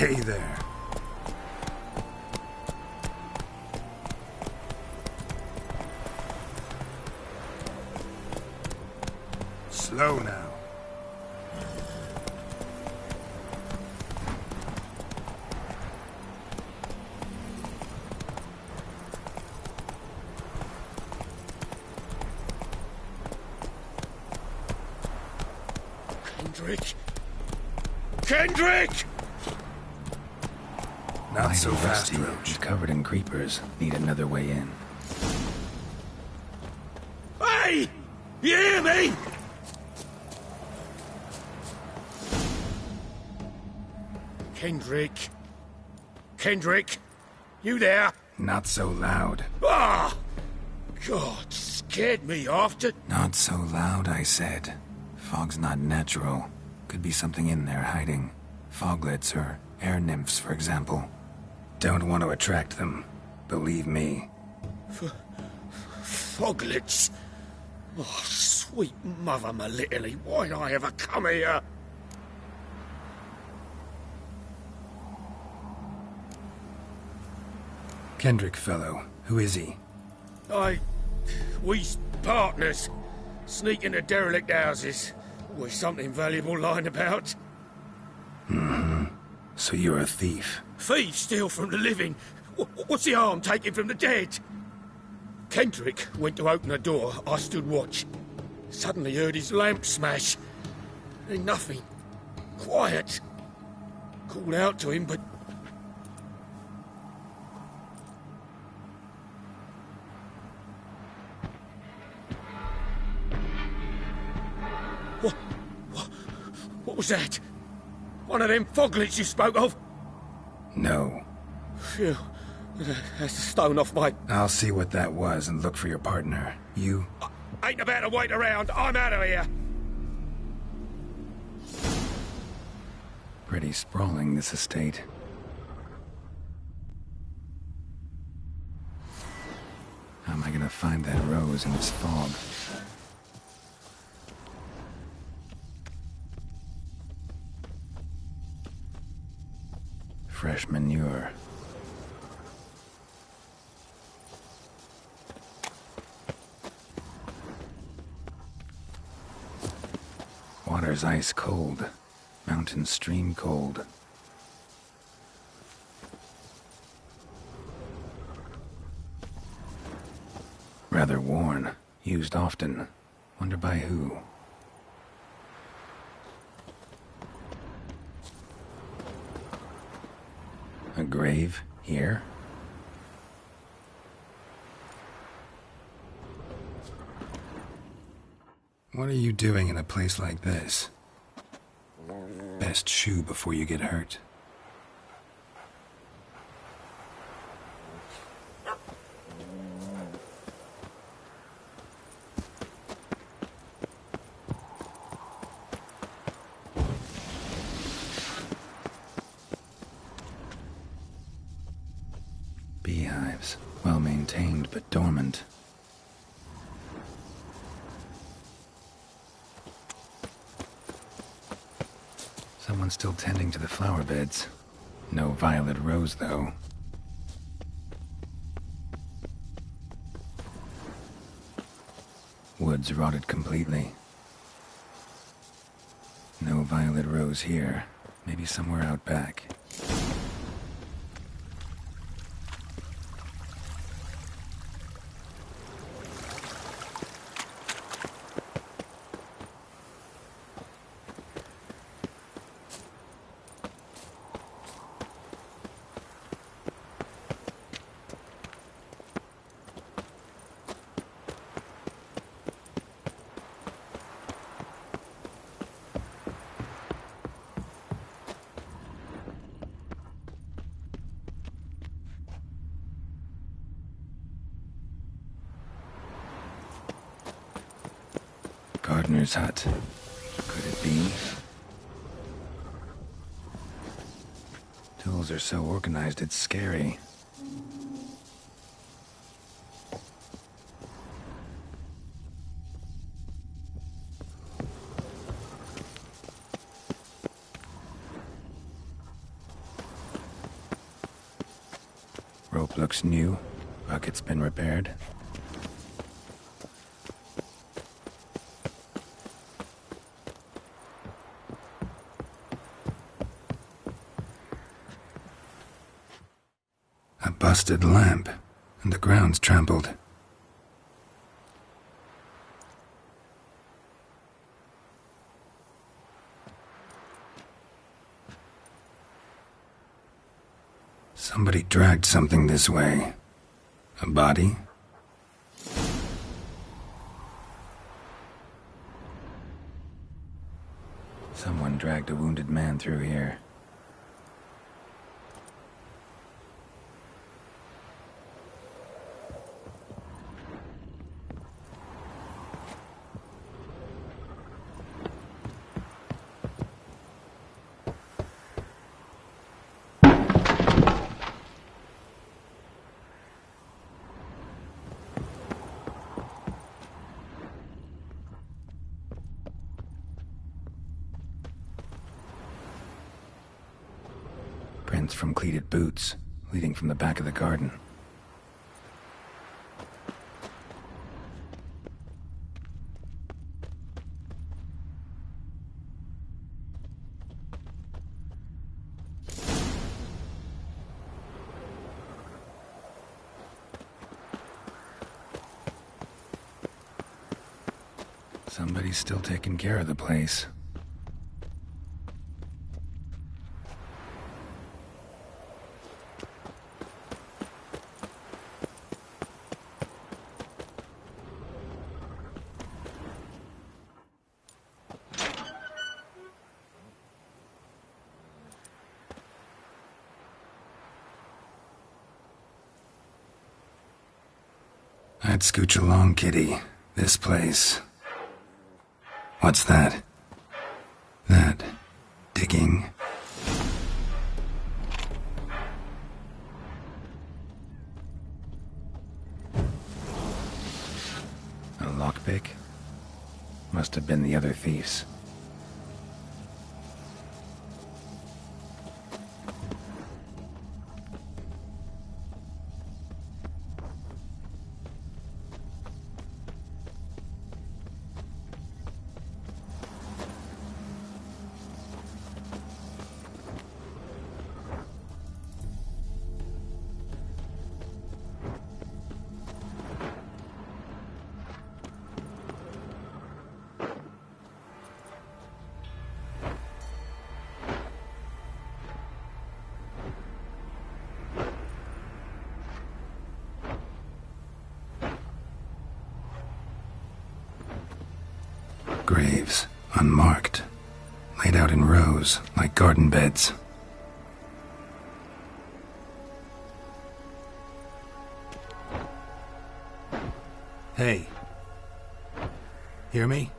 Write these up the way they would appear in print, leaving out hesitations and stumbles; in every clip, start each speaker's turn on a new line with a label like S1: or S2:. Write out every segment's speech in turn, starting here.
S1: Hey there. Slow now.
S2: Kendrick!
S1: Not so
S3: Mighty
S1: fast,
S3: rusty
S1: Roach.
S3: and covered in creepers. Need another way in.
S2: Hey! You hear me? Kendrick. Kendrick. You there?
S3: Not so loud.
S2: Ah! God, scared me after.
S3: Not so loud, I said. Fog's not natural. Could be something in there hiding. Foglets or air nymphs, for example. Don't want to attract them. Believe me.
S2: Foglets. Oh, sweet mother, my little, why'd I ever come here?
S1: Kendrick fellow. Who is he?
S2: We's partners. Sneak into derelict houses. Always something valuable lying about.
S1: So you're a thief.
S2: Thieves steal from the living. What's the harm taking from the dead? Kendrick went to open the door. I stood watch. Suddenly heard his lamp smash. Then nothing. Quiet. Called out to him, but... What was that? One of them foglets you spoke of?
S1: No.
S2: Phew. That's a stone off my...
S1: I'll see what that was and look for your partner. You?
S2: Ain't about to wait around. I'm out of here.
S3: Pretty sprawling, this estate. How am I gonna find that rose in this fog? Fresh manure. Water's ice cold. Mountain stream cold. Rather worn. Used often. Wonder by who. A grave here?
S1: What are you doing in a place like this? Best shoo before you get hurt.
S3: Beehives. Well maintained, but dormant. Someone's still tending to the flower beds. No violet rose, though. Woods rotted completely. No violet rose here. Maybe somewhere out back. Gardener's hut. Could it be? Tools are so organized it's scary. Looks new. Bucket's been repaired.
S1: A busted lamp, and the ground's trampled. Somebody dragged something this way. A body?
S3: Someone dragged a wounded man through here. Prints from cleated boots, leading from the back of the garden. Somebody's still taking care of the place.
S1: I'd scooch along, kitty. This place. What's that? That digging?
S3: A lockpick? Must have been the other thieves.
S1: Graves, unmarked, laid out in rows like garden beds. Hey. Hear me?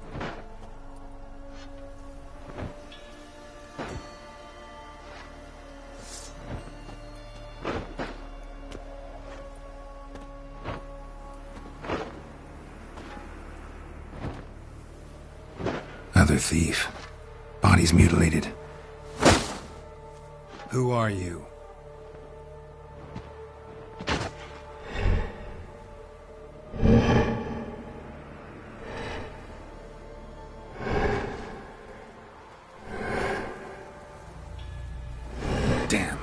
S1: Other thief. Body's mutilated. Who are you? Damn.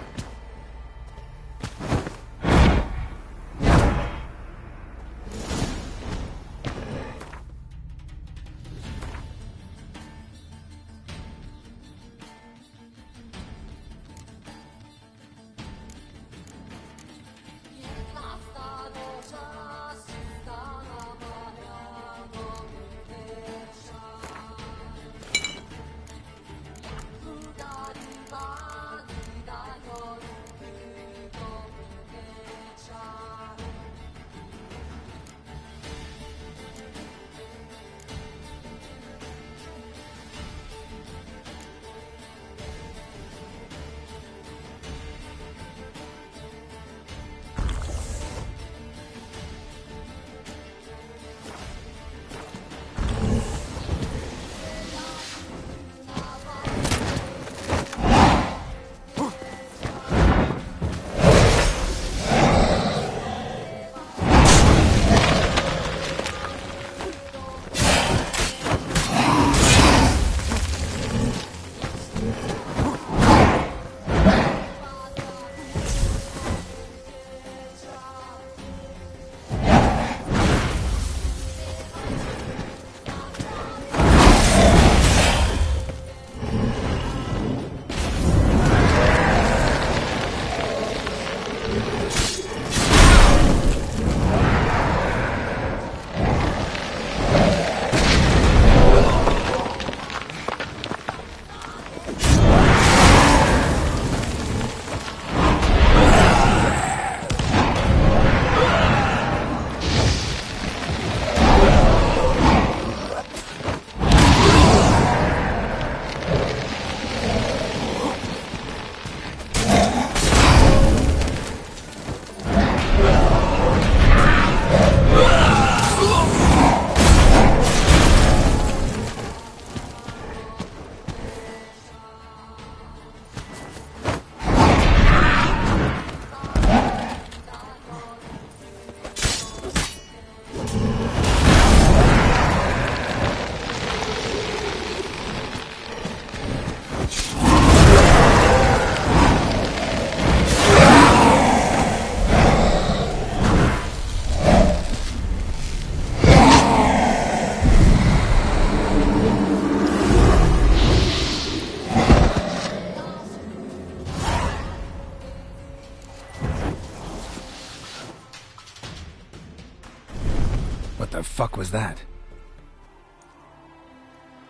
S3: the fuck was that?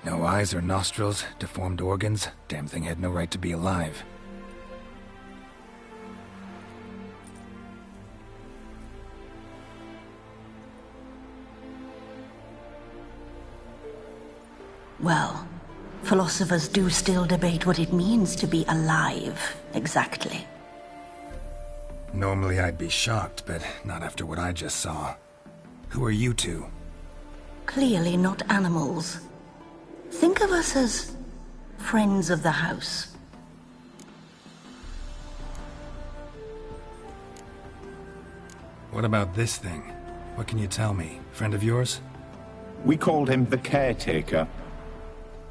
S3: No eyes or nostrils, deformed organs. Damn thing had no right to be alive.
S4: Well, philosophers do still debate what it means to be alive, exactly.
S3: Normally I'd be shocked, but not after what I just saw. Who are you two?
S4: Clearly not animals. Think of us as friends of the house.
S3: What about this thing? What can you tell me? Friend of yours?
S5: We called him the Caretaker.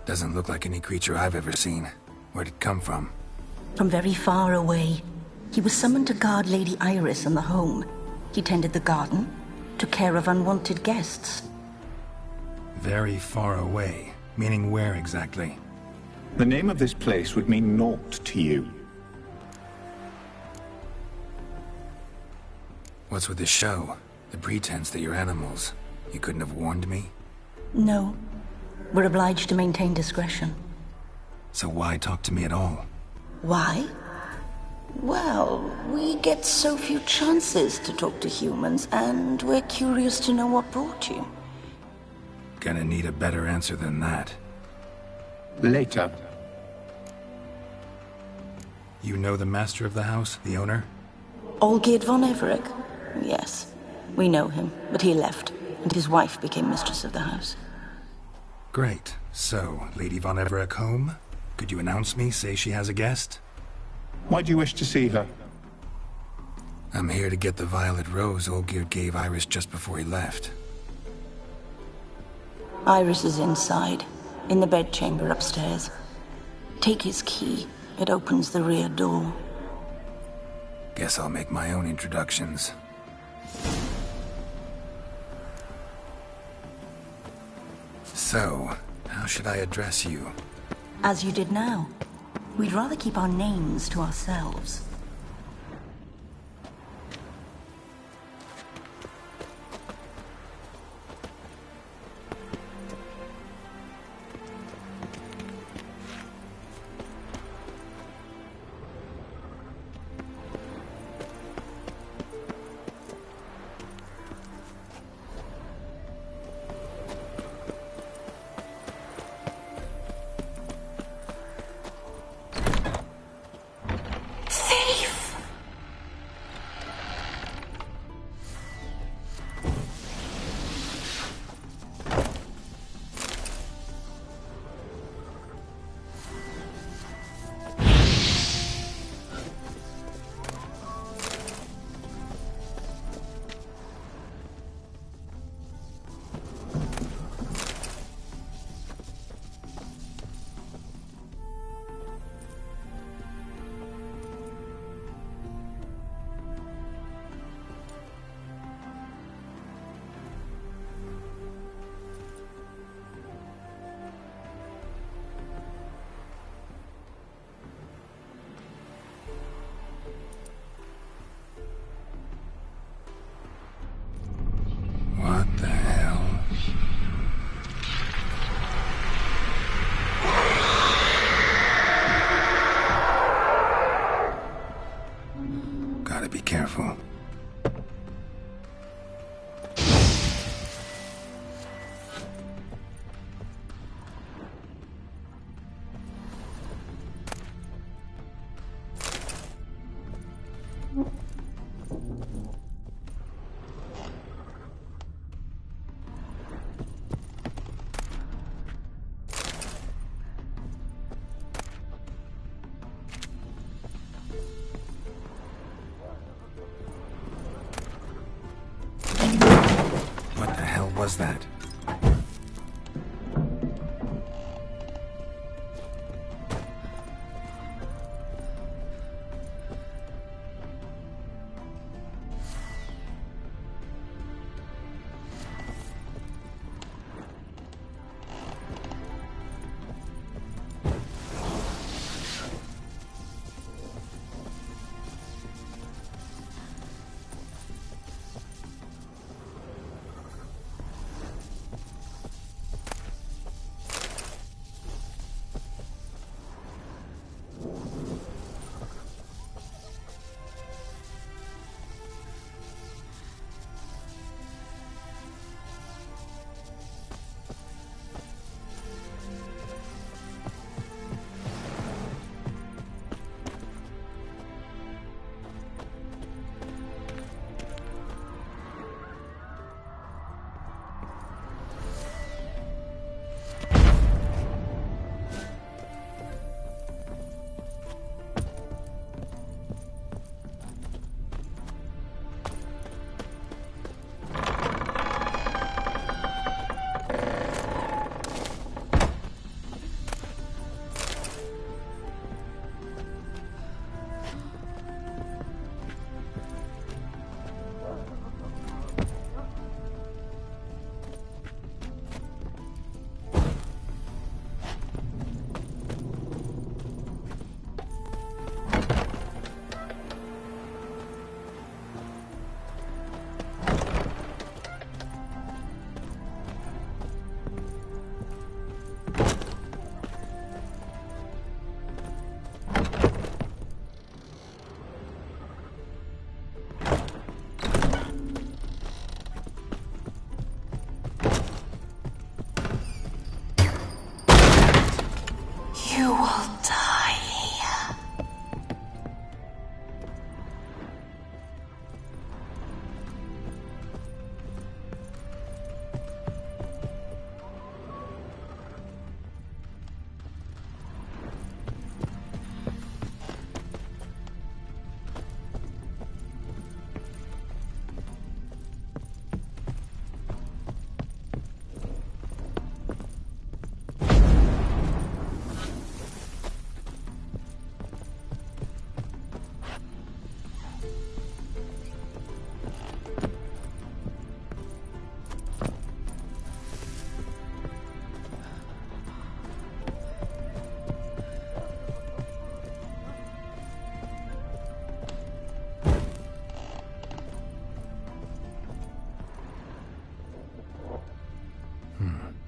S3: Doesn't look like any creature I've ever seen. Where'd it come from?
S4: From very far away. He was summoned to guard Lady Iris and the home. He tended the garden, took care of unwanted guests.
S3: Very far away. Meaning where exactly?
S5: The name of this place would mean naught to you.
S3: What's with the show? The pretense that you're animals. You couldn't have warned me?
S4: No. We're obliged to maintain discretion.
S3: So why talk to me at all?
S4: Why? Well, we get so few chances to talk to humans, and we're curious to know what brought you.
S3: Gonna need a better answer than that.
S5: Later.
S3: You know the master of the house, the owner?
S4: Olgierd von Everec? Yes. We know him, but he left, and his wife became mistress of the house.
S3: Great. So, Lady von Everec home? Could you announce me, say she has a guest?
S5: Why do you wish to see her?
S3: I'm here to get the violet rose Olgierd gave Iris just before he left.
S4: Iris is inside, in the bedchamber upstairs. Take his key. It opens the rear door.
S3: Guess I'll make my own introductions. So, how should I address you?
S4: As you did now. We'd rather keep our names to ourselves.
S3: What the hell? Gotta be careful. What the hell was that?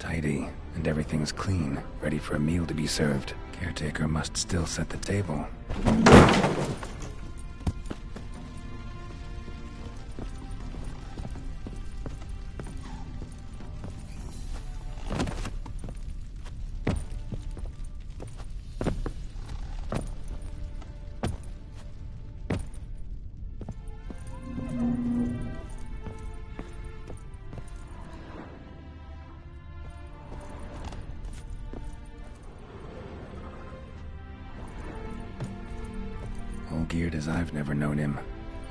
S3: Tidy, and everything's clean, ready for a meal to be served. Caretaker must still set the table. All geared as I've never known him.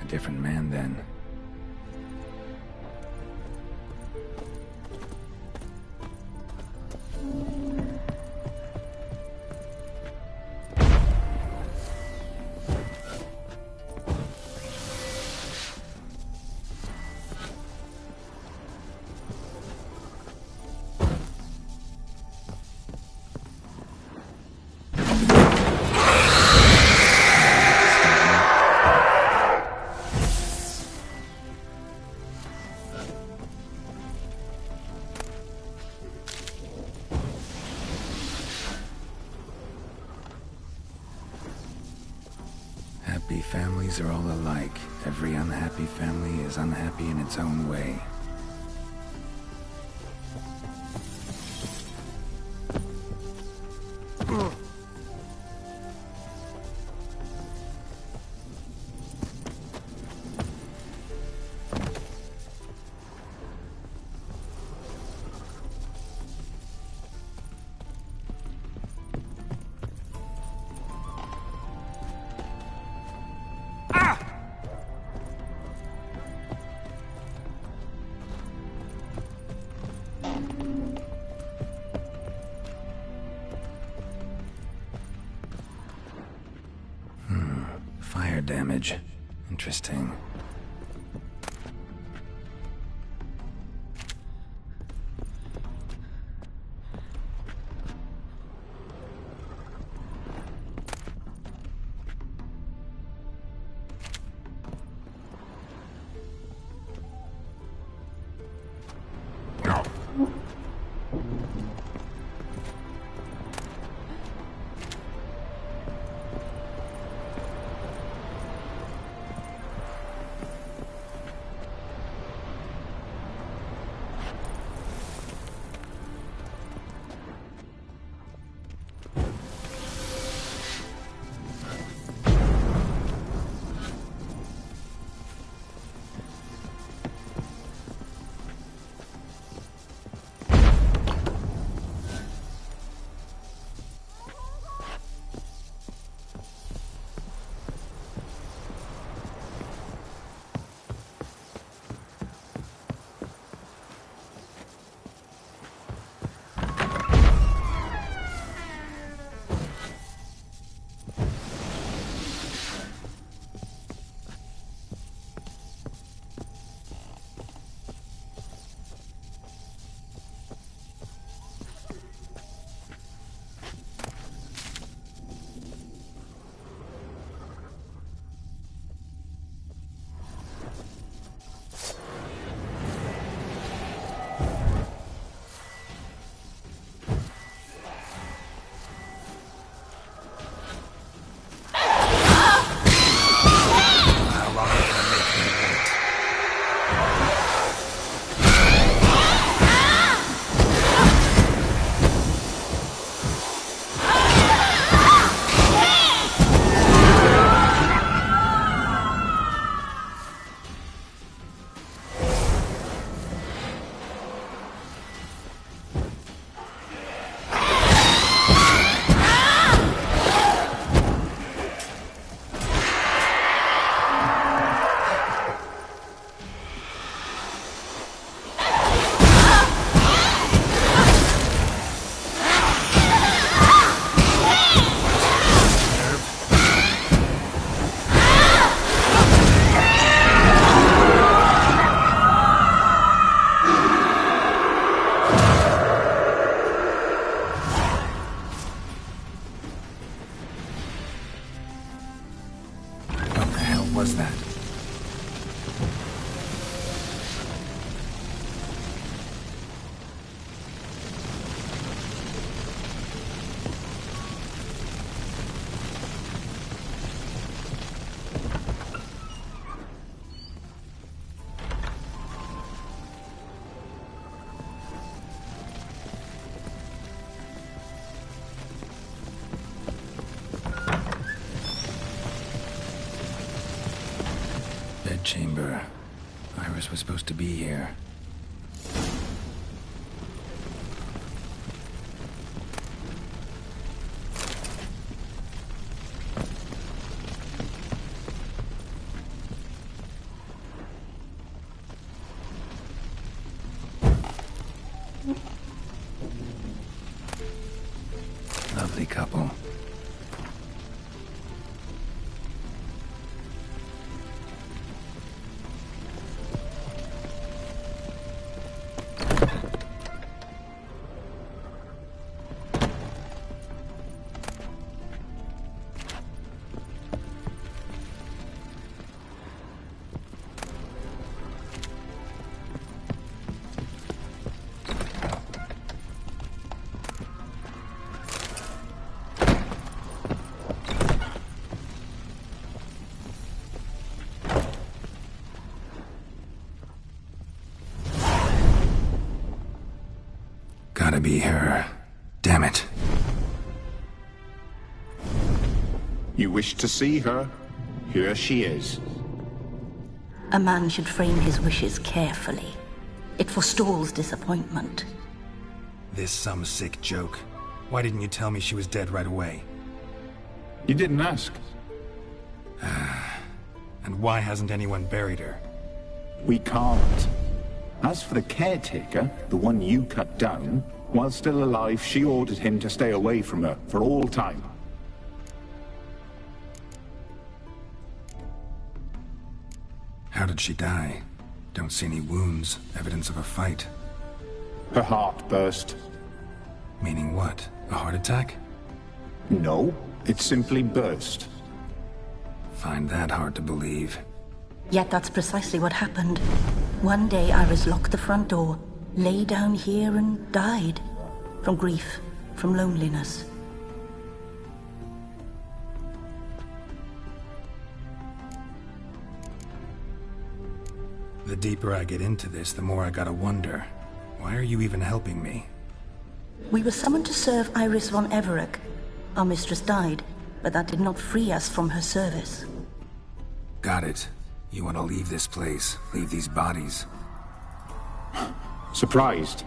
S3: A different man then. Happy families are all alike. Every unhappy family is unhappy in its own way. Fire damage. Interesting. chamber. Iris was supposed to be here. Lovely couple. Gotta be her. Damn it.
S5: You wish to see her? Here she is.
S4: A man should frame his wishes carefully. It forestalls disappointment.
S1: This some sick joke. Why didn't you tell me she was dead right away?
S5: You didn't ask.
S1: And why hasn't anyone buried her?
S5: We can't. As for the caretaker, the one you cut down, while still alive, she ordered him to stay away from her for all time.
S1: How did she die? Don't see any wounds, evidence of a fight.
S5: Her heart burst.
S1: Meaning what? A heart attack?
S5: No, it simply burst.
S1: Find that hard to believe.
S4: Yet that's precisely what happened. One day Iris locked the front door, lay down here and died. From grief, from loneliness.
S1: The deeper I get into this, the more I gotta wonder. Why are you even helping me?
S4: We were summoned to serve Iris von Everec. Our mistress died, but that did not free us from her service.
S1: Got it. You want to leave this place, leave these bodies.
S5: Surprised?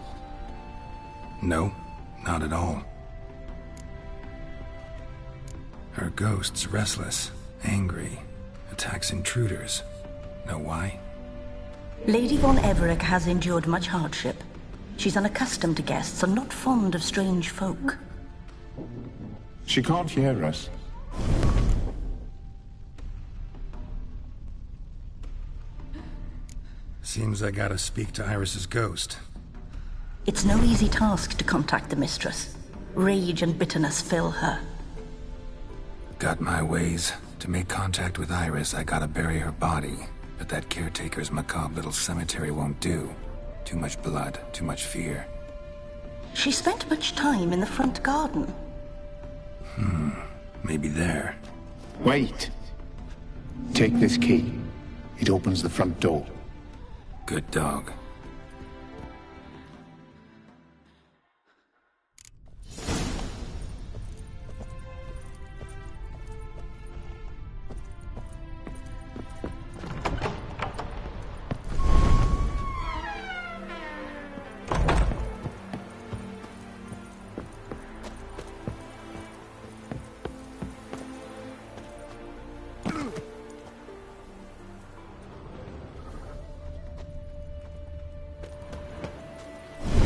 S1: No, not at all. Her ghost's restless, angry, attacks intruders. Know why?
S4: Lady von Everec has endured much hardship. She's unaccustomed to guests and not fond of strange folk.
S5: She can't hear us.
S1: Seems I gotta speak to Iris's ghost.
S4: It's no easy task to contact the mistress. Rage and bitterness fill her.
S3: Got my ways. To make contact with Iris, I gotta bury her body. But that caretaker's macabre little cemetery won't do. Too much blood, too much fear.
S4: She spent much time in the front garden.
S1: Maybe there.
S5: Wait. Take this key. It opens the front door.
S3: Good dog.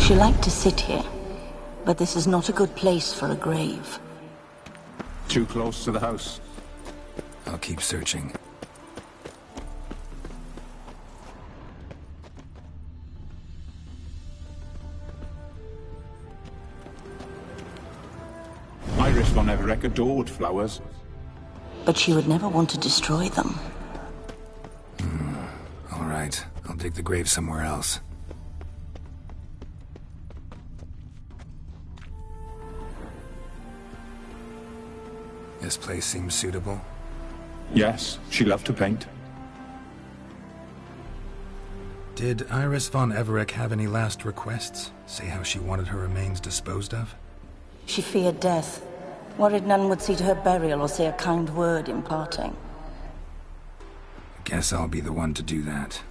S4: She liked to sit here, but this is not a good place for a grave.
S5: Too close to the house.
S3: I'll keep searching.
S5: Iris von Everec adored flowers.
S4: But she would never want to destroy them.
S3: All right, I'll dig the grave somewhere else. This place seems suitable.
S5: Yes, she loved to paint.
S1: Did Iris von Everec have any last requests? Say how she wanted her remains disposed of?
S4: She feared death, worried none would see to her burial or say a kind word in parting.
S1: Guess I'll be the one to do that.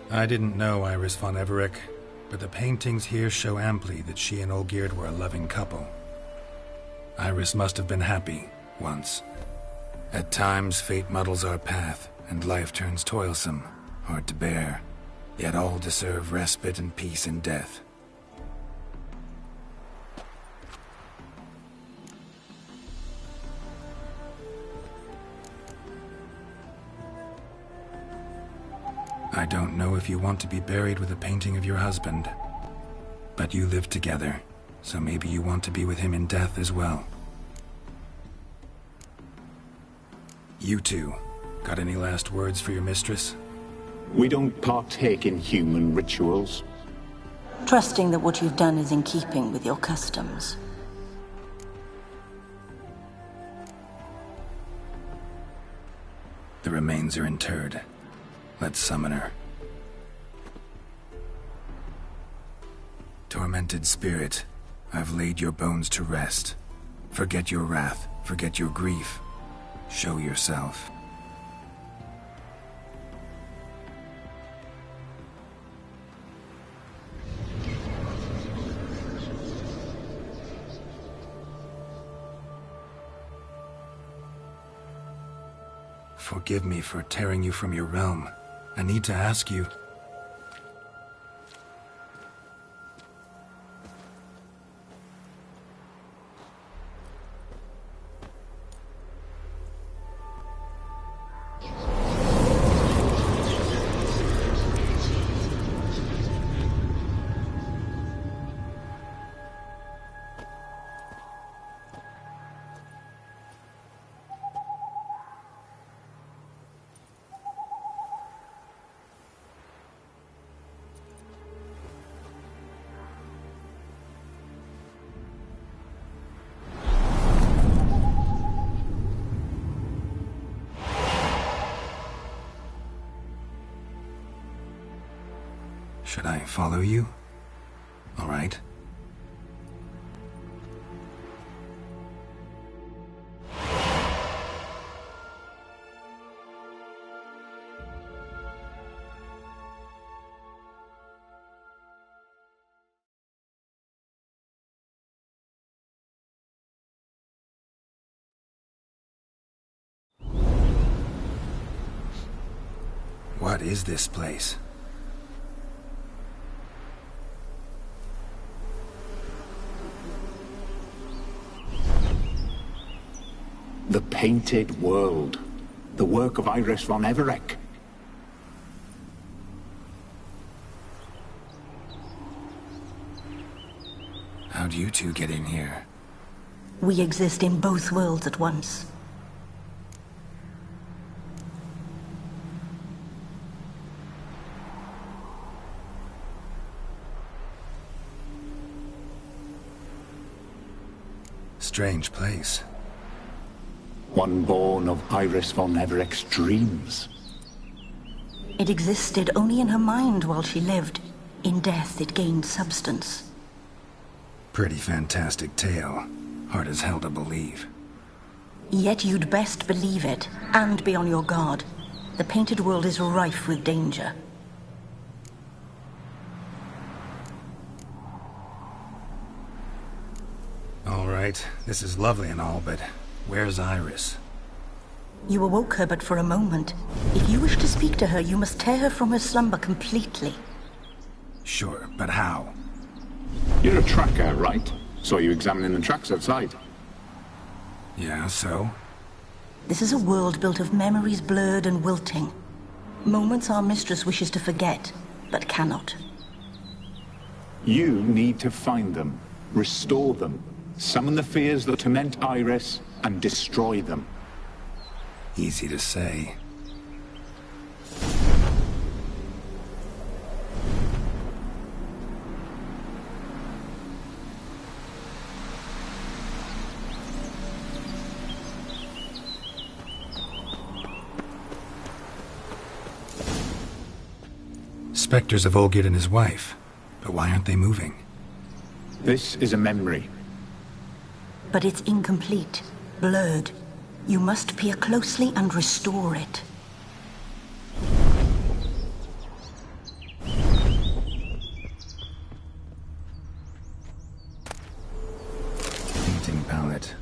S1: I didn't know Iris von Everec, but the paintings here show amply that she and Olgierd were a loving couple. Iris must have been happy, once. At times, fate muddles our path, and life turns toilsome, hard to bear. Yet all deserve respite and peace in death. I don't know if you want to be buried with a painting of your husband, but you live together, so maybe you want to be with him in death as well. You two, got any last words for your mistress?
S5: We don't partake in human rituals.
S4: Trusting that what you've done is in keeping with your customs.
S1: The remains are interred. Let's summon her. Tormented spirit, I've laid your bones to rest. Forget your wrath, forget your grief. Show yourself. Forgive me for tearing you from your realm. I need to ask you. Should I follow you? All right. What is this place?
S5: The Painted World. The work of Iris von Everec.
S1: How'd you two get in here?
S4: We exist in both worlds at once.
S1: Strange place.
S5: One born of Iris von Everec's dreams.
S4: It existed only in her mind while she lived. In death, it gained substance.
S1: Pretty fantastic tale. Hard as hell to believe.
S4: Yet you'd best believe it, and be on your guard. The Painted World is rife with danger.
S1: All right, this is lovely and all, but where's Iris?
S4: You awoke her but for a moment. If you wish to speak to her, you must tear her from her slumber completely.
S1: Sure, but how?
S5: You're a tracker, right? Saw you examining the tracks outside.
S1: Yeah, so?
S4: This is a world built of memories blurred and wilting. Moments our mistress wishes to forget, but cannot.
S5: You need to find them, restore them, summon the fears that torment Iris, and destroy them.
S1: Easy to say. specters of Olgierd and his wife. But why aren't they moving?
S5: This is a memory.
S4: But it's incomplete, blurred. You must peer closely and restore it.
S3: Painting palette.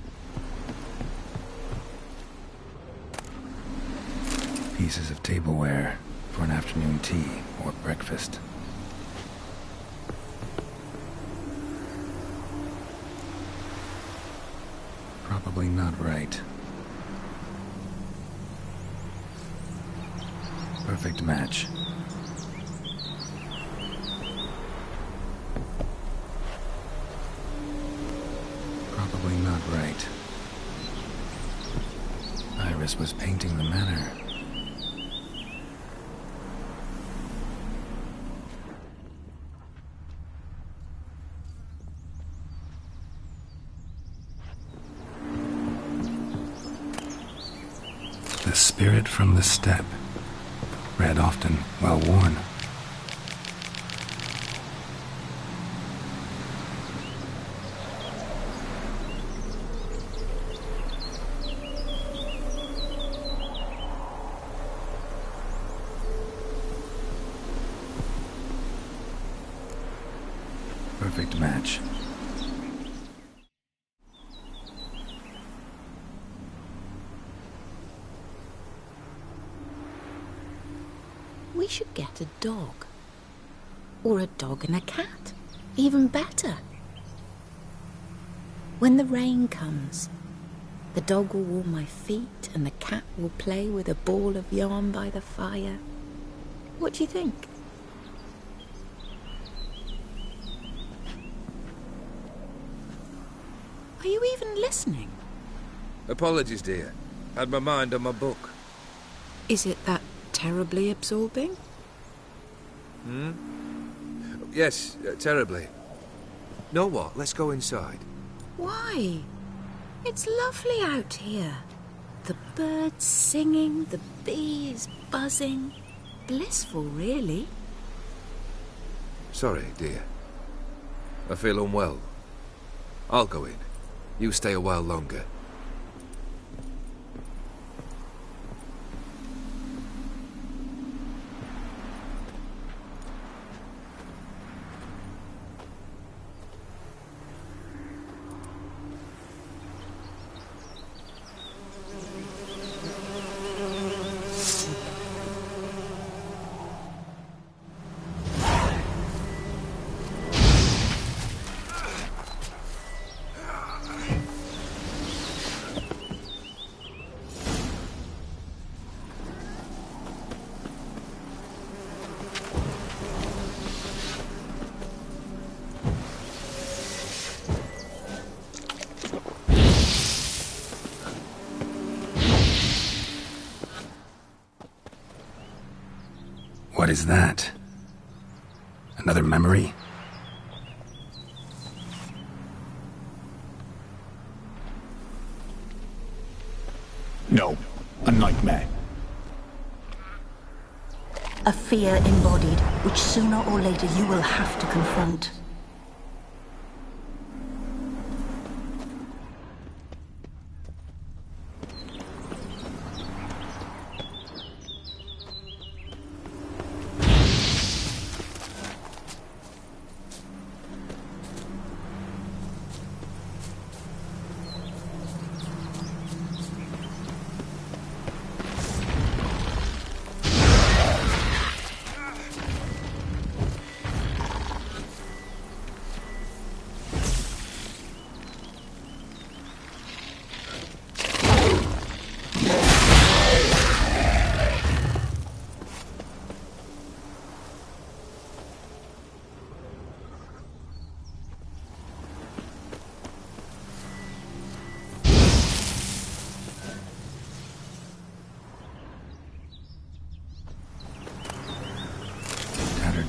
S3: Pieces of tableware for an afternoon tea or breakfast. Probably not right. Perfect match. Probably not right. Iris was painting the manor.
S1: The spirit from the steppe. Red often, well worn.
S3: Perfect match.
S6: We should get a dog. Or a dog and a cat. Even better. When the rain comes, the dog will warm my feet and the cat will play with a ball of yarn by the fire. What do you think? Are you even listening?
S7: Apologies, dear. Had my mind on my book.
S6: Is it that terribly absorbing?
S7: Yes, terribly. Know what? Let's go inside.
S6: Why? It's lovely out here. The birds singing, the bees buzzing. Blissful, really.
S7: Sorry, dear. I feel unwell. I'll go in. You stay a while longer.
S1: What is that? Another memory?
S5: No, a nightmare.
S4: A fear embodied, which sooner or later you will have to confront.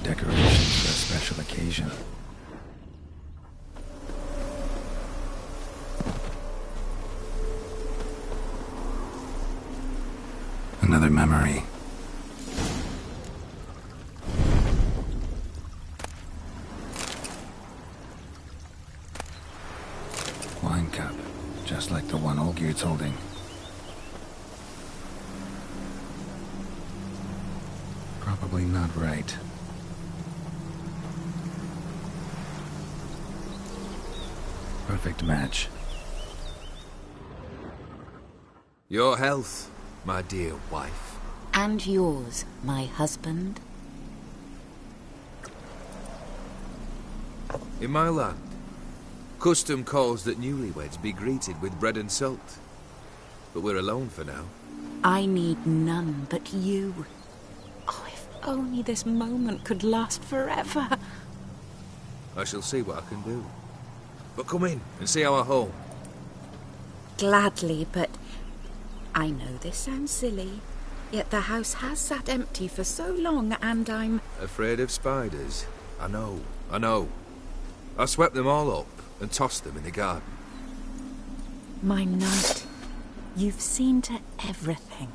S3: Decorations for a special occasion.
S1: Another memory.
S3: it's holding. Probably not right. Perfect match.
S7: Your health, my dear wife.
S6: And yours, my husband.
S7: In my land, custom calls that newlyweds be greeted with bread and salt. But we're alone for now.
S6: I need none but you. Oh, if only this moment could last forever.
S7: I shall see what I can do. But come in and see our home.
S6: Gladly, but I know this sounds silly, yet the house has sat empty for so long, and I'm...
S7: Afraid of spiders? I know. I swept them all up and tossed them in the garden.
S6: My knight, you've seen to everything.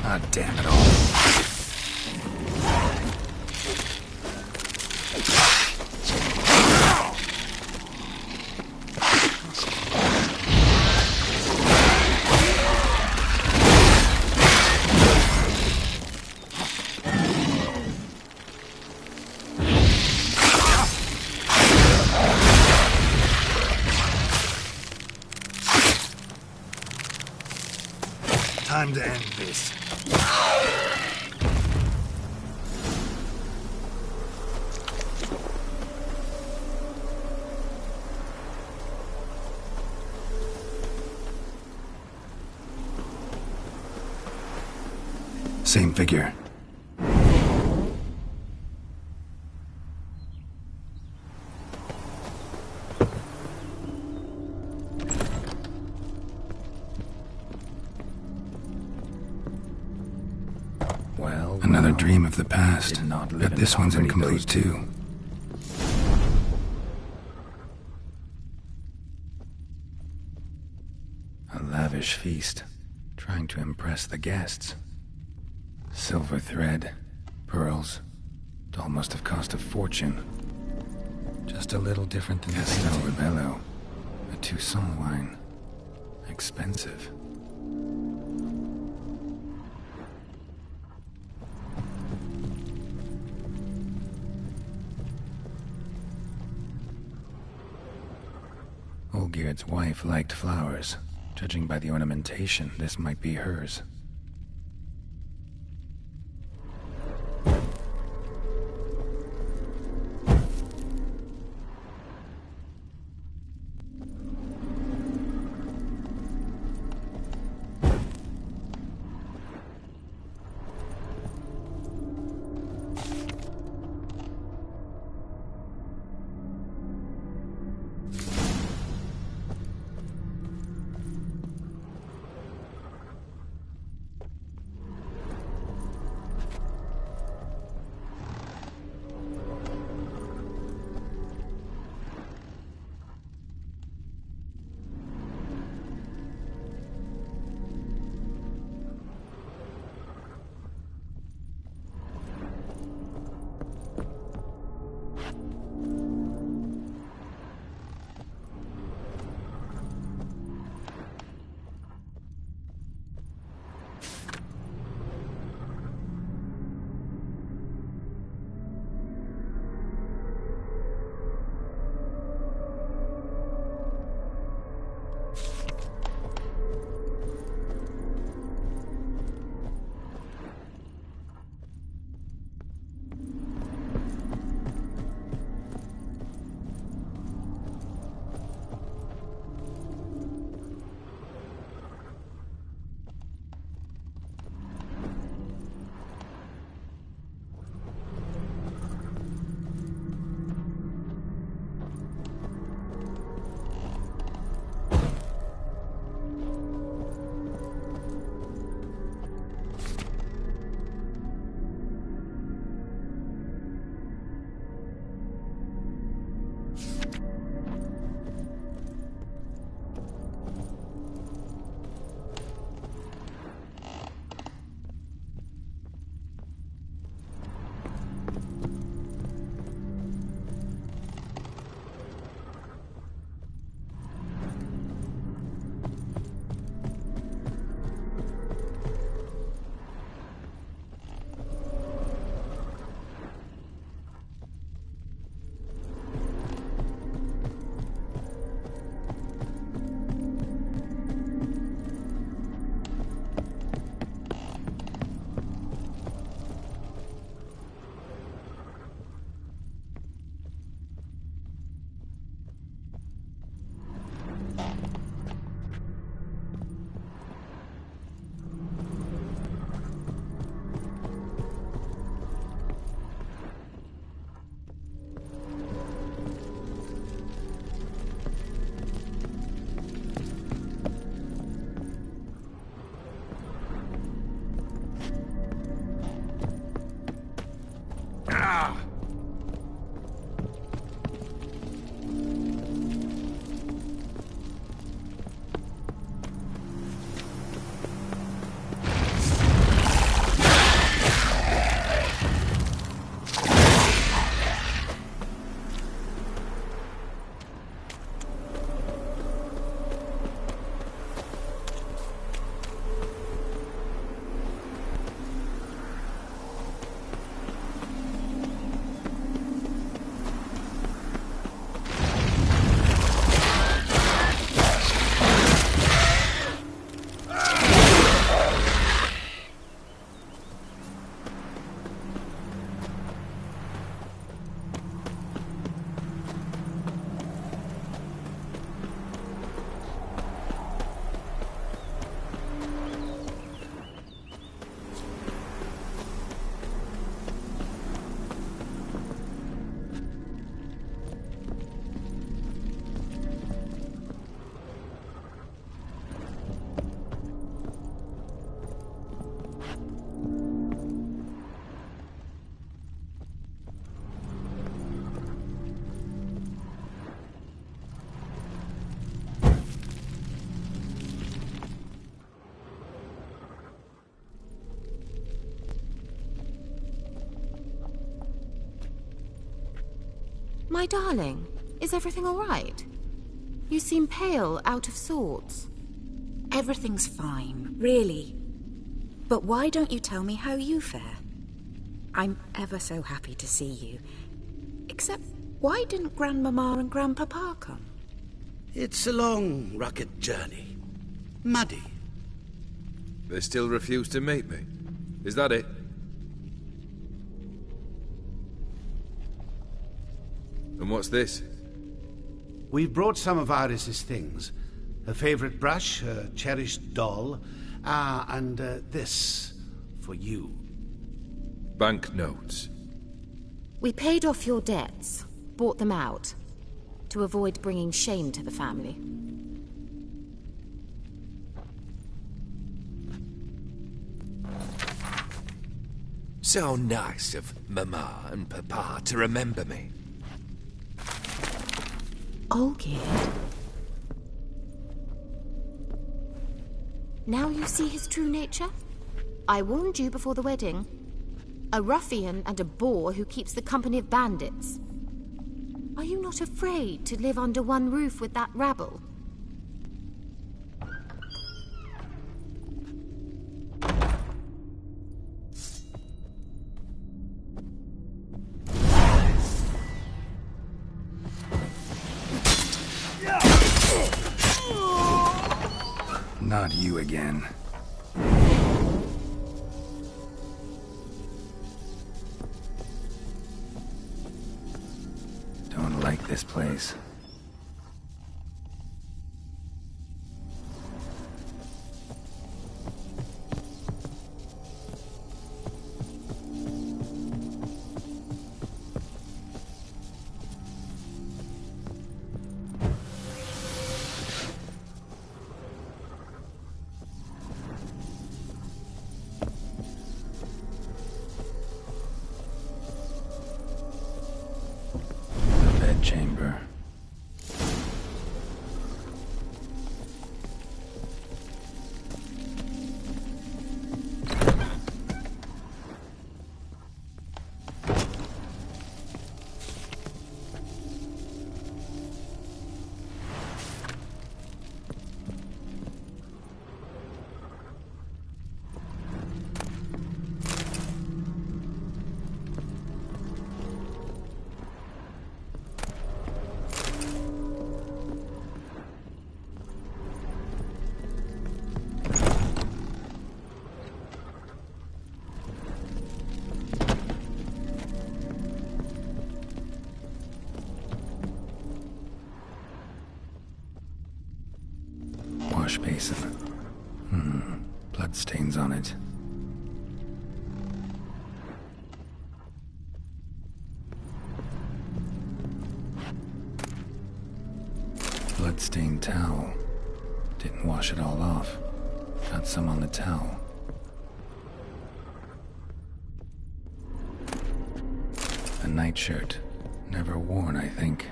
S3: Ah, damn it all.
S1: Time to end this.
S3: Same figure. Well, another dream of the past, but this one's incomplete too. A lavish feast, trying to impress the guests. Silver thread, pearls. It all must have cost a fortune. Just a little different than Castel Rebello. A Toussaint wine. Expensive. Olgierd's wife liked flowers. Judging by the ornamentation, this might be hers.
S6: My darling, is everything all right? You seem pale, out of sorts. Everything's fine, really. But why don't you tell me how you fare? I'm ever so happy to see you. Except, why didn't Grandmama and Grandpapa come?
S8: It's a long, rugged journey. Muddy.
S7: They still refuse to meet me. Is that it? And what's this?
S8: We've brought some of Iris's things. Her favorite brush, her cherished doll, and this for you.
S7: Banknotes.
S6: We paid off your debts, bought them out, to avoid bringing shame to the family.
S9: So nice of Mama and Papa to remember me.
S6: Olgierd? Now you see his true nature? I warned you before the wedding. A ruffian and a boor who keeps the company of bandits. Are you not afraid to live under one roof with that rabble?
S3: Not you again. Don't like this place. Chamber. Wash basin. Blood stains on it. Blood-stained towel. Didn't wash it all off. Got some on the towel. A nightshirt. Never worn, I think.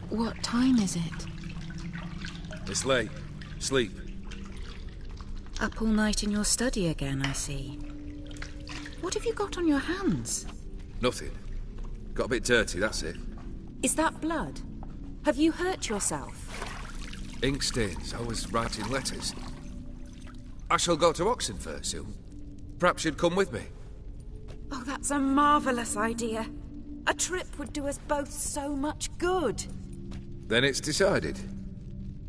S6: What time is it?
S7: It's late. Sleep.
S6: Up all night in your study again, I see. What have you got on your hands?
S7: Nothing. Got a bit dirty, that's it.
S6: Is that blood? Have you hurt yourself?
S7: Ink stains. I was writing letters. I shall go to Oxenfurt soon. Perhaps you'd come with me.
S6: Oh, that's a marvellous idea. A trip would do us both so much good.
S7: Then it's decided.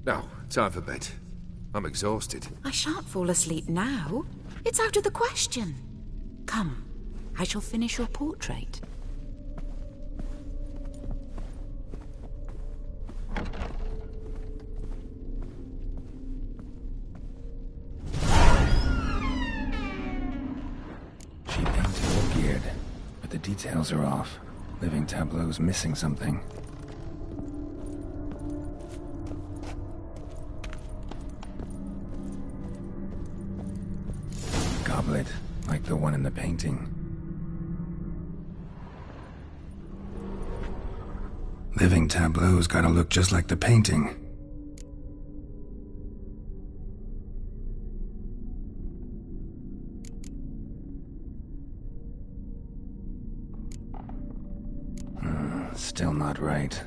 S7: Now, time for bed. I'm exhausted.
S6: I shan't fall asleep now. It's out of the question. Come, I shall finish your portrait.
S3: She painted Olgierd, but the details are off. Living tableau's missing something. Goblet, like the one in the painting.
S1: Living tableau's gotta look just like the painting. Still not right.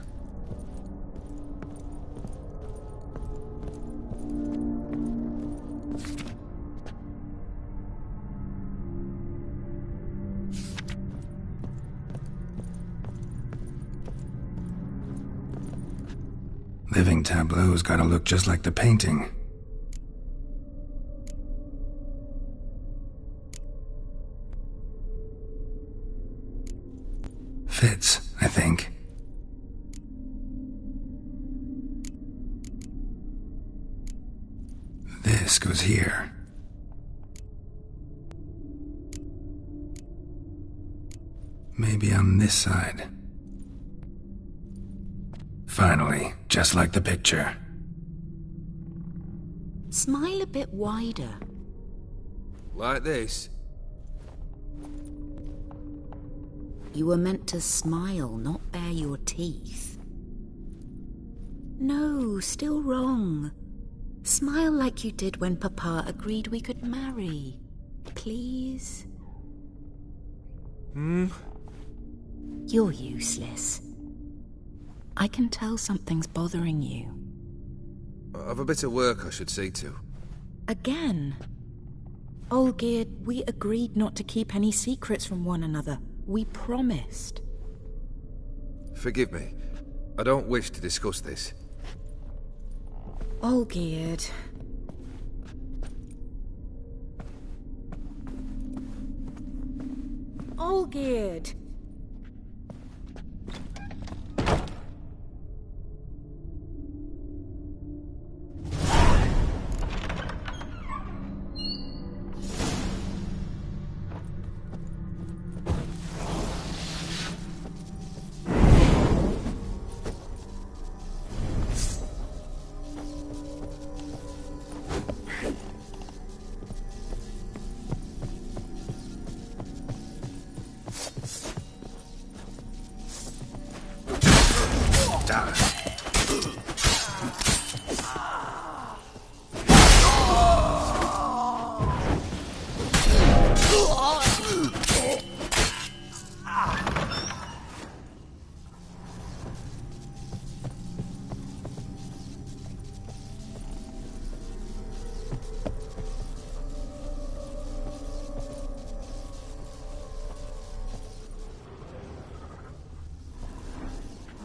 S1: Living tableau's gotta look just like the painting. Fits, I think. This goes here. Maybe on this side. Finally, just like the picture.
S6: Smile a bit wider.
S7: Like this?
S6: You were meant to smile, not bare your teeth. No, still wrong. Smile like you did when Papa agreed we could marry. Please? You're useless. I can tell something's bothering you.
S7: I've a bit of work I should see to.
S6: Again? Olgierd, we agreed not to keep any secrets from one another. We promised.
S7: Forgive me. I don't wish to discuss this.
S6: Olgierd. Olgierd.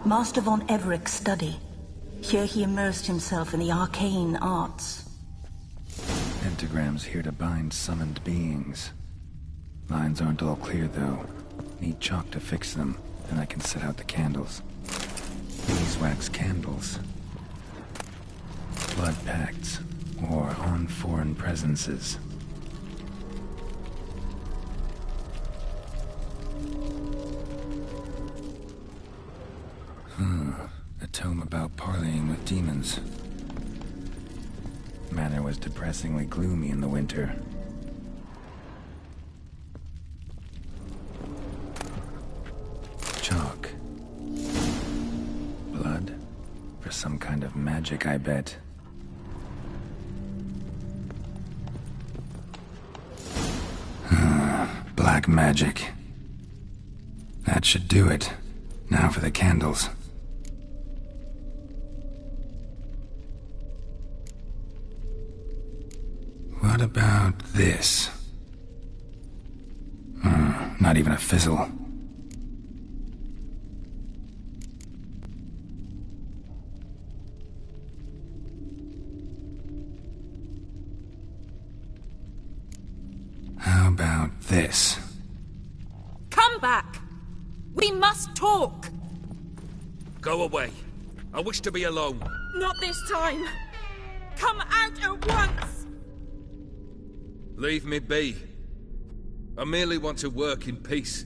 S4: Master von Everec's study. Here he immersed himself in the arcane arts.
S3: Pentagrams here to bind summoned beings. Lines aren't all clear, though. Need chalk to fix them, and I can set out the candles. Beeswax candles. Blood pacts, or on foreign presences. A tome about parleying with demons. Manor was depressingly gloomy in the winter. Chalk. Blood? For some kind of magic, I bet.
S1: Black magic. That should do it. Now for the candles. What about this? Not even a fizzle. How about this?
S6: Come back! We must talk!
S9: Go away. I wish to be alone.
S6: Not this time! Come out at once!
S9: Leave me be. I merely want to work in peace.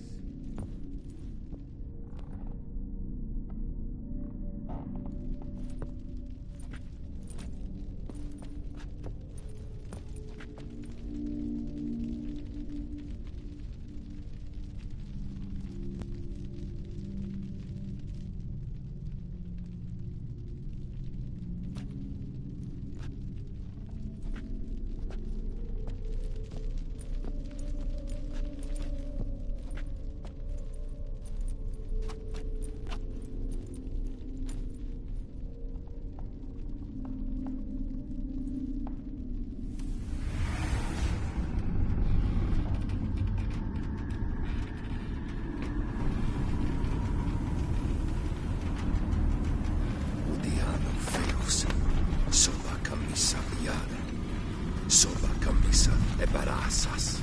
S9: Embarazas.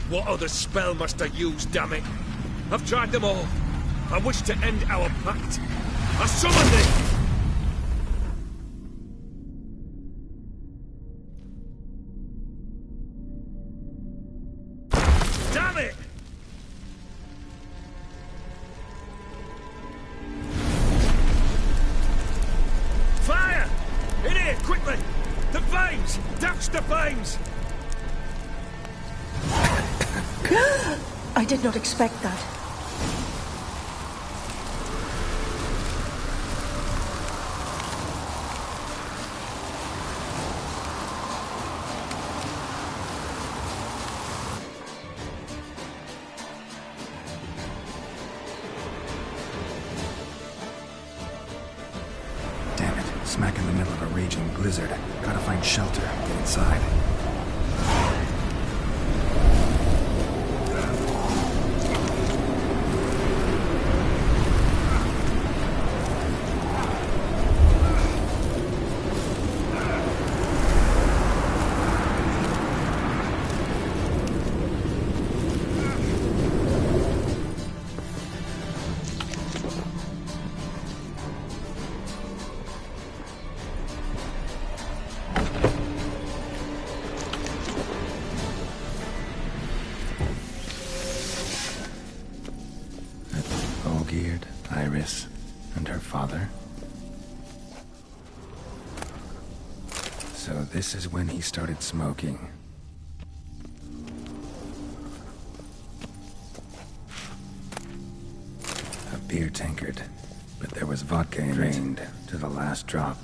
S9: What other spell must I use, damn it? I've tried them all. I wish to end our pact. I summon thee! Damn it! Fire! In here, quickly! The flames! Douse the flames!
S4: I did not expect that.
S3: Damn it, smack in the middle of a raging blizzard. Gotta find shelter, get inside. Iris and her father. So this is when he started smoking. A beer tankard, but there was vodka in it to the last drop.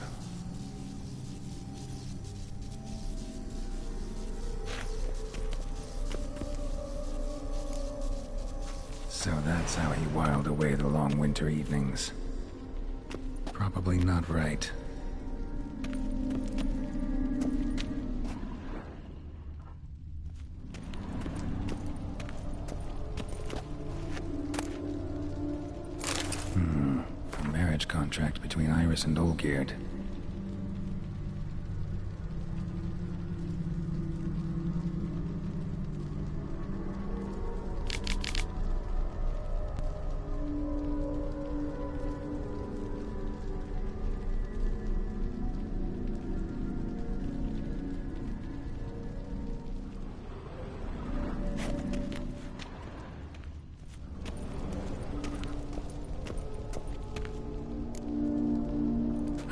S3: So that's how he whiled away the long winter evenings. Probably not right. A marriage contract between Iris and Olgierd.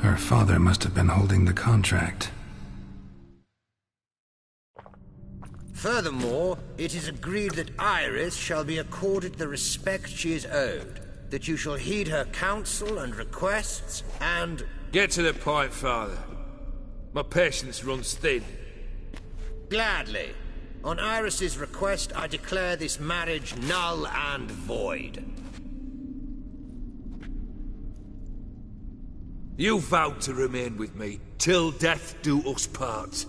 S3: Her father must have been holding the contract.
S10: Furthermore, it is agreed that Iris shall be accorded the respect she is owed, that you shall heed her counsel and requests, and...
S9: Get to the point, Father. My patience runs thin.
S10: Gladly. On Iris's request, I declare this marriage null and void.
S9: You vowed to remain with me, till death do us part.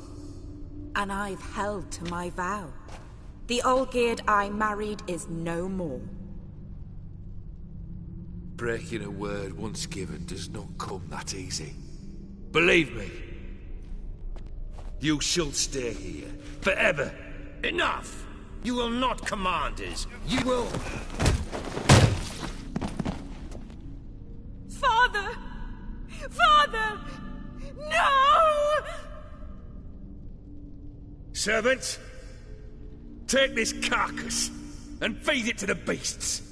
S6: And I've held to my vow. The Olgierd I married is no more.
S9: Breaking a word once given does not come that easy. Believe me. You shall stay here, forever.
S10: Enough! You will not command us. You will...
S6: Father! Father! No!
S9: Servant, take this carcass and feed it to the beasts.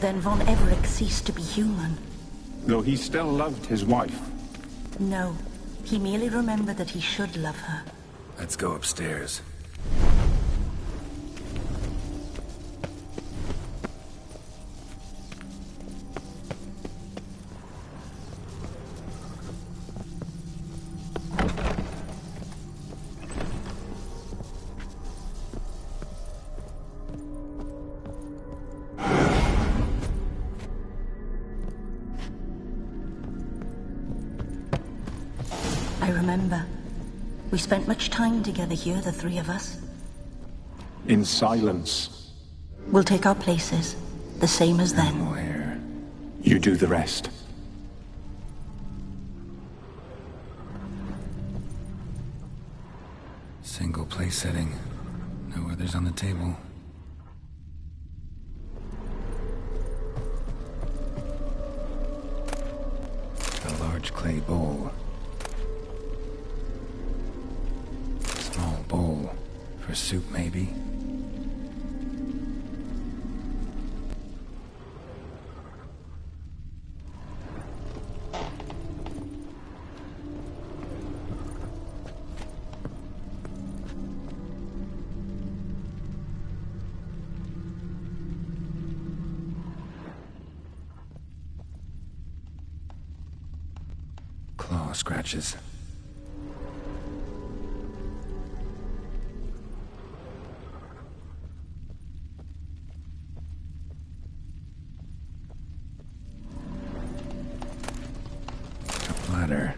S4: Then von Everec ceased to be human.
S5: Though he still loved his wife.
S4: No, he merely remembered that he should love her.
S3: Let's go upstairs.
S4: I remember. We spent much time together here, the three of us.
S5: In silence.
S4: We'll take our places, the same as then.
S3: Animal hair.
S5: You do the rest.
S3: Single place setting. No others on the table. A large clay bowl. Small bowl. For soup, maybe? Claw scratches. A ladder.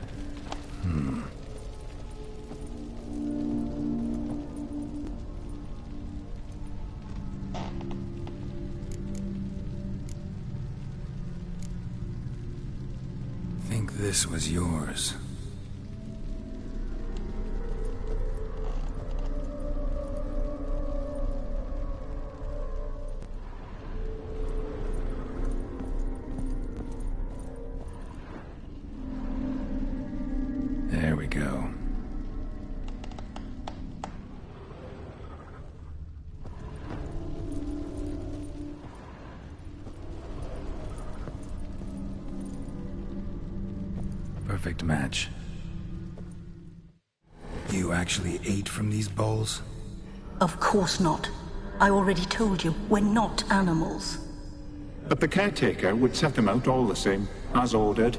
S3: Think this was yours. There we go. Perfect match. You actually ate from these bowls?
S4: Of course not. I already told you, we're not animals.
S5: But the caretaker would set them out all the same, as ordered.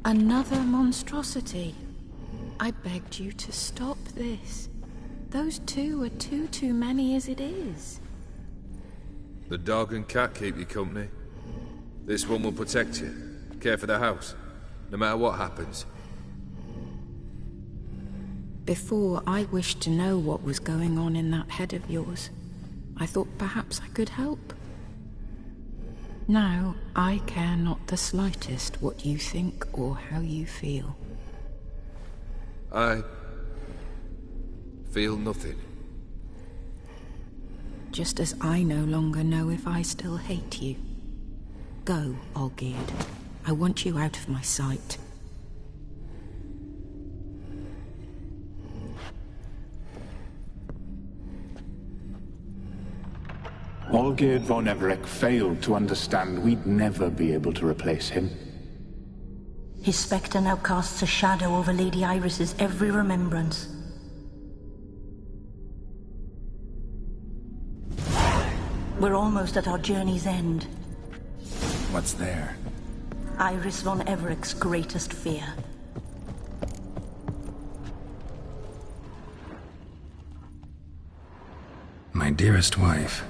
S6: Another monstrosity. I begged you to stop this. Those two are too many as it is.
S7: The dog and cat keep you company. This one will protect you. Care for the house. No matter what happens.
S6: Before, I wished to know what was going on in that head of yours. I thought perhaps I could help. Now, I care not the slightest what you think or how you feel.
S7: I feel nothing.
S6: Just as I no longer know if I still hate you. Go, Olgierd. I want you out of my sight.
S5: Olgierd von Everec failed to understand we'd never be able to replace him.
S4: His spectre now casts a shadow over Lady Iris's every remembrance. We're almost at our journey's end.
S3: What's there?
S4: Iris von Everec's greatest fear.
S3: My dearest wife.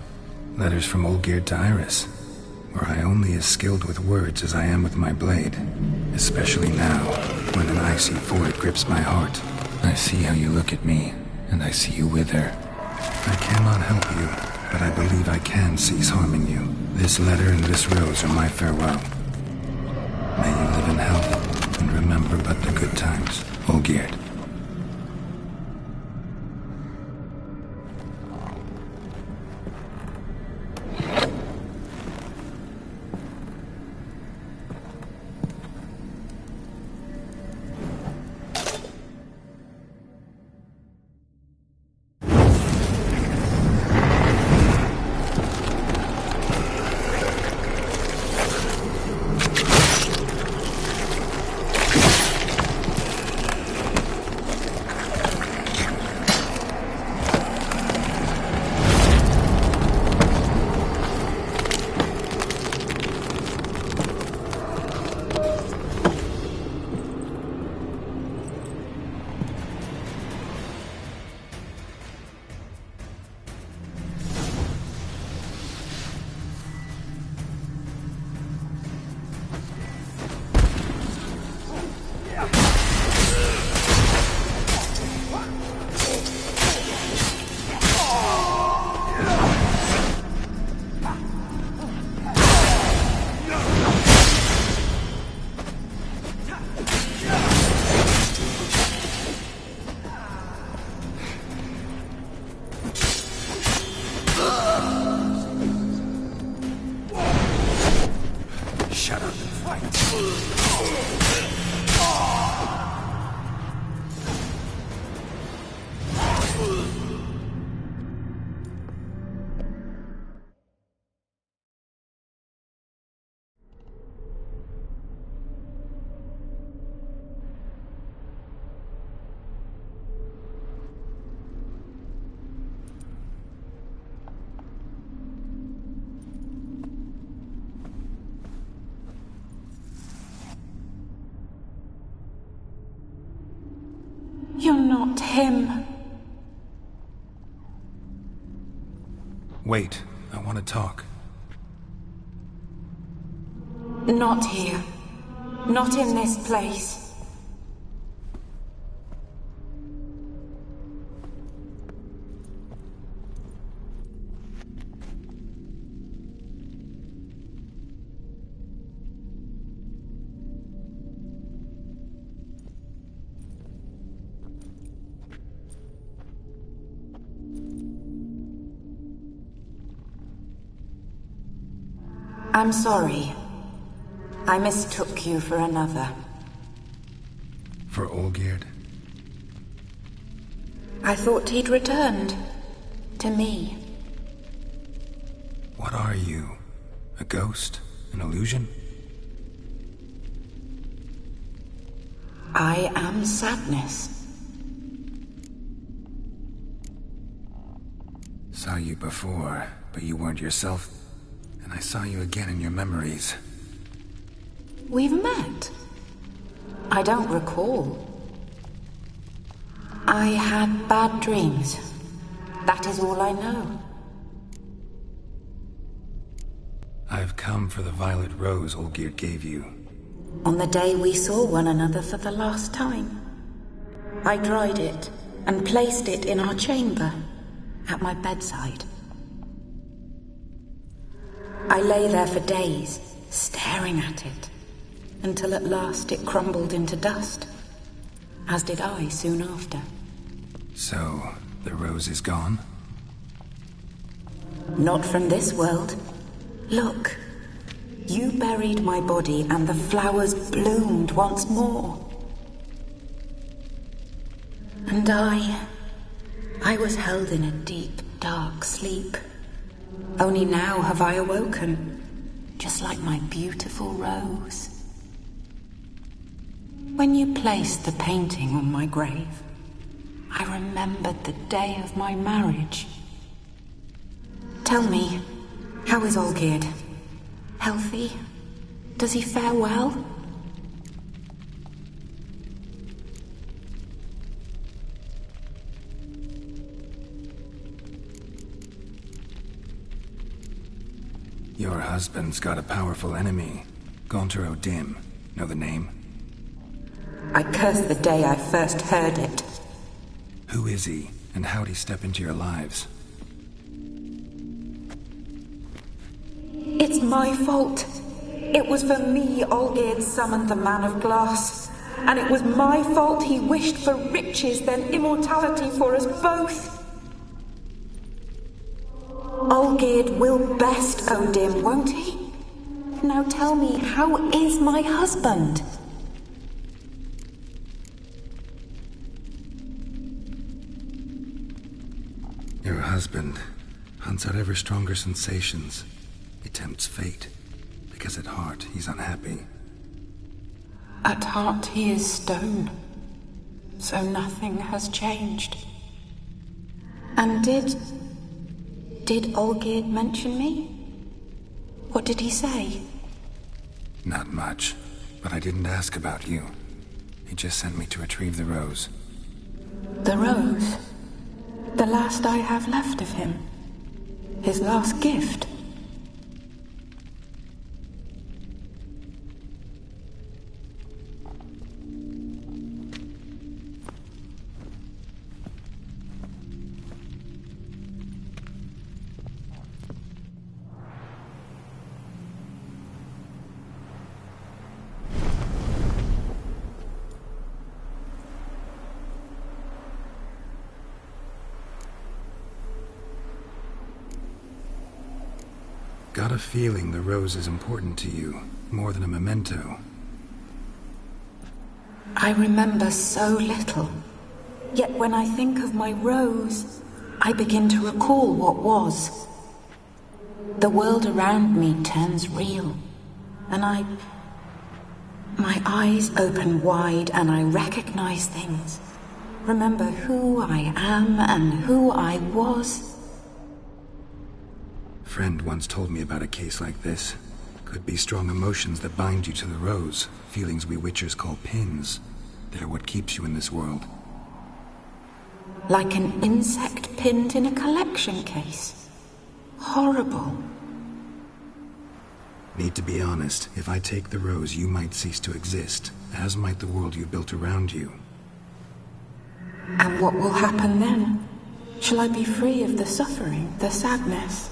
S3: Letters from Olgierd to Iris. Were I only as skilled with words as I am with my blade. Especially now, when an icy void grips my heart. I see how you look at me, and I see you wither. I cannot help you, but I believe I can cease harming you. This letter and this rose are my farewell. May you live in health, and remember but the good times, Olgierd.
S1: Shut up and fight.
S6: You're not him.
S1: Wait, I want to talk.
S6: Not here. Not in this place. I'm sorry. I mistook you for another.
S1: For Olgierd?
S6: I thought he'd returned. To me.
S1: What are you? A ghost? An illusion?
S6: I am sadness.
S1: Saw you before, but you weren't yourself. And I saw you again in your memories.
S6: We've met. I don't recall. I had bad dreams. That is all I know.
S1: I've come for the violet rose Olgierd gave you.
S6: On the day we saw one another for the last time, I dried it and placed it in our chamber, at my bedside. I lay there for days, staring at it, until at last it crumbled into dust, as did I soon after.
S1: So, the rose is gone?
S6: Not from this world. Look, you buried my body and the flowers bloomed once more. And I was held in a deep, dark sleep. Only now have I awoken, just like my beautiful rose. When you placed the painting on my grave, I remembered the day of my marriage. Tell me, how is Olgierd? Healthy? Does he fare well?
S1: Your husband's got a powerful enemy. Gaunter O'Dim. Know the name?
S6: I curse the day I first heard it.
S1: Who is he, and how'd he step into your lives?
S6: It's my fault. It was for me Olgierd summoned the Man of Glass. And it was my fault he wished for riches then immortality for us both. Olgierd will best O'Dim, won't he? Now tell me, how is my husband?
S1: Your husband hunts out ever stronger sensations. He tempts fate, because at heart he's unhappy.
S6: At heart he is stone, so nothing has changed. And did Olgierd mention me? What did he say?
S1: Not much, but I didn't ask about you. He just sent me to retrieve the rose.
S6: The rose? The last I have left of him? His last gift?
S1: got a feeling the rose is important to you, more than a memento.
S6: I remember so little. Yet when I think of my rose, I begin to recall what was. The world around me turns real, and my eyes open wide and I recognize things. Remember who I am and who I was.
S1: A friend once told me about a case like this. Could be strong emotions that bind you to the rose, feelings we Witchers call pins. They're what keeps you in this world.
S6: Like an insect pinned in a collection case. Horrible.
S1: Need to be honest, if I take the rose, you might cease to exist, as might the world you built around you.
S6: And what will happen then? Shall I be free of the suffering, the sadness?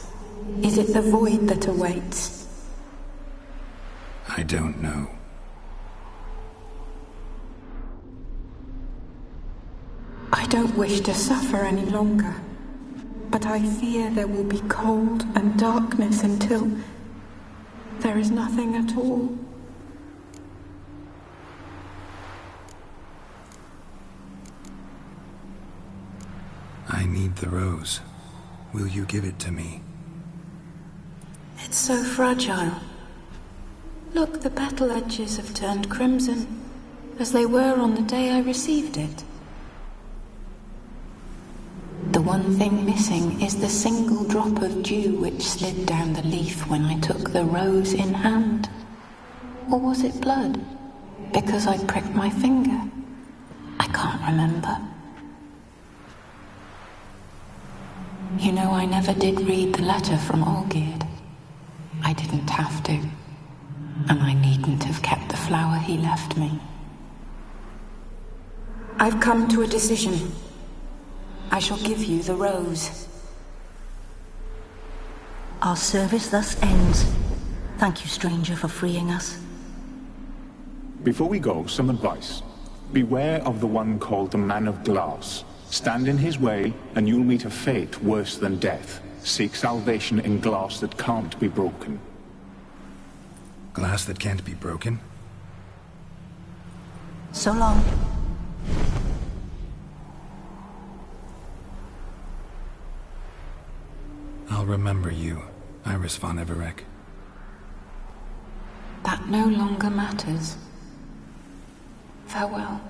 S6: Is it the void that awaits?
S1: I don't know.
S6: I don't wish to suffer any longer, but I fear there will be cold and darkness until there is nothing at all.
S1: I need the rose. Will you give it to me?
S6: It's so fragile. Look, the petal edges have turned crimson, as they were on the day I received it. The one thing missing is the single drop of dew which slid down the leaf when I took the rose in hand. Or was it blood? Because I pricked my finger? I can't remember. You know, I never did read the letter from Olgierd. I didn't have to. And I needn't have kept the flower he left me. I've come to a decision. I shall give you the rose.
S4: Our service thus ends. Thank you, stranger, for freeing us.
S5: Before we go, some advice. Beware of the one called the Man of Glass. Stand in his way, and you'll meet a fate worse than death. Seek salvation in glass that can't be broken.
S1: Glass that can't be broken?
S4: So long.
S1: I'll remember you, Iris von Everec.
S6: That no longer matters. Farewell.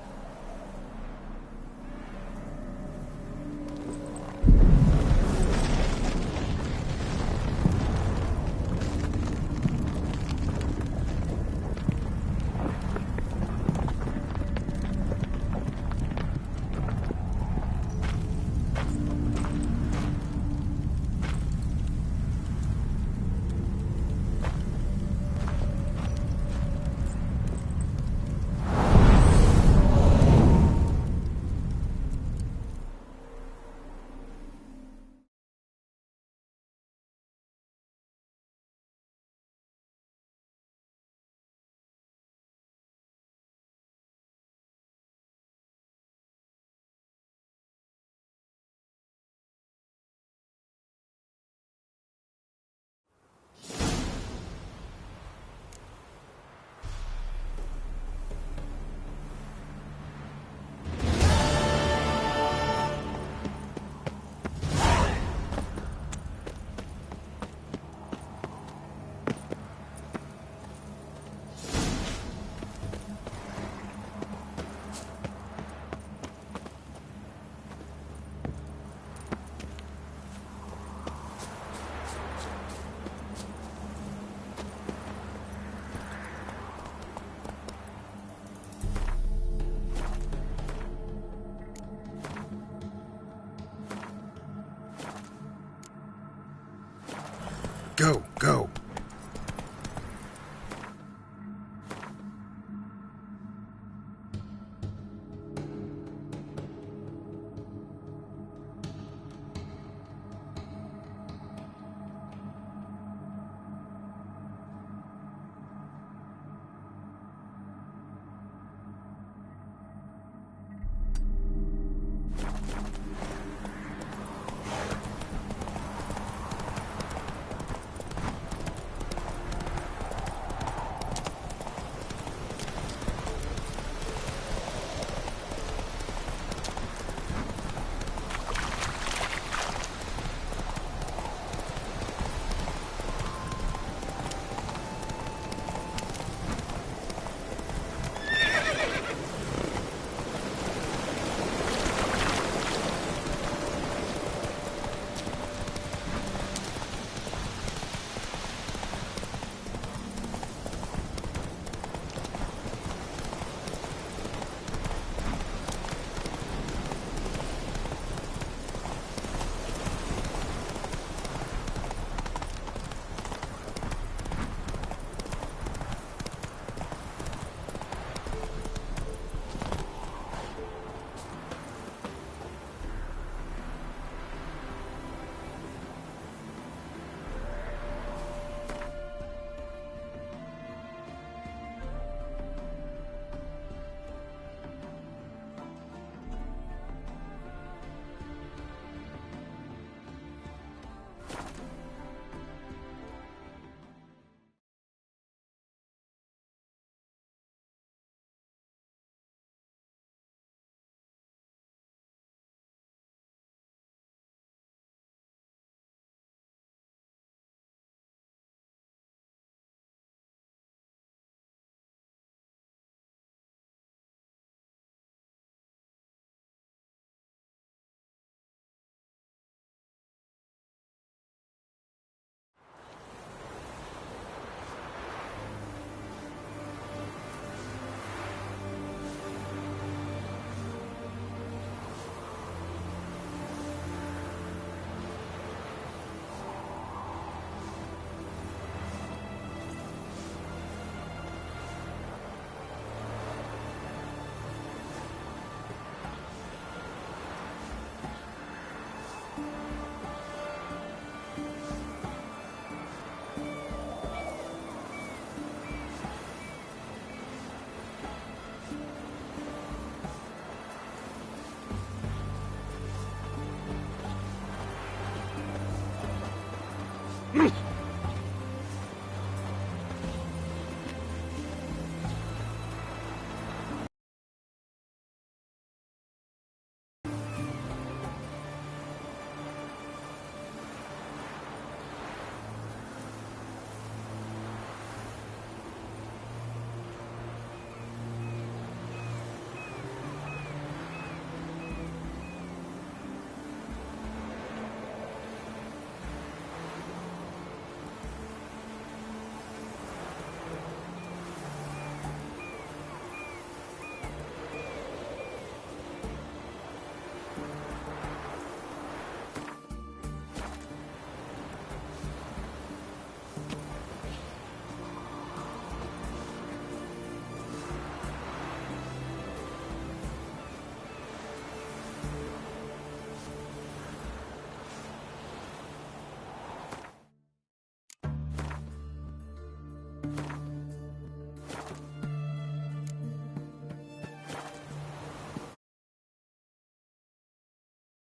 S1: Go, go.
S2: Mm.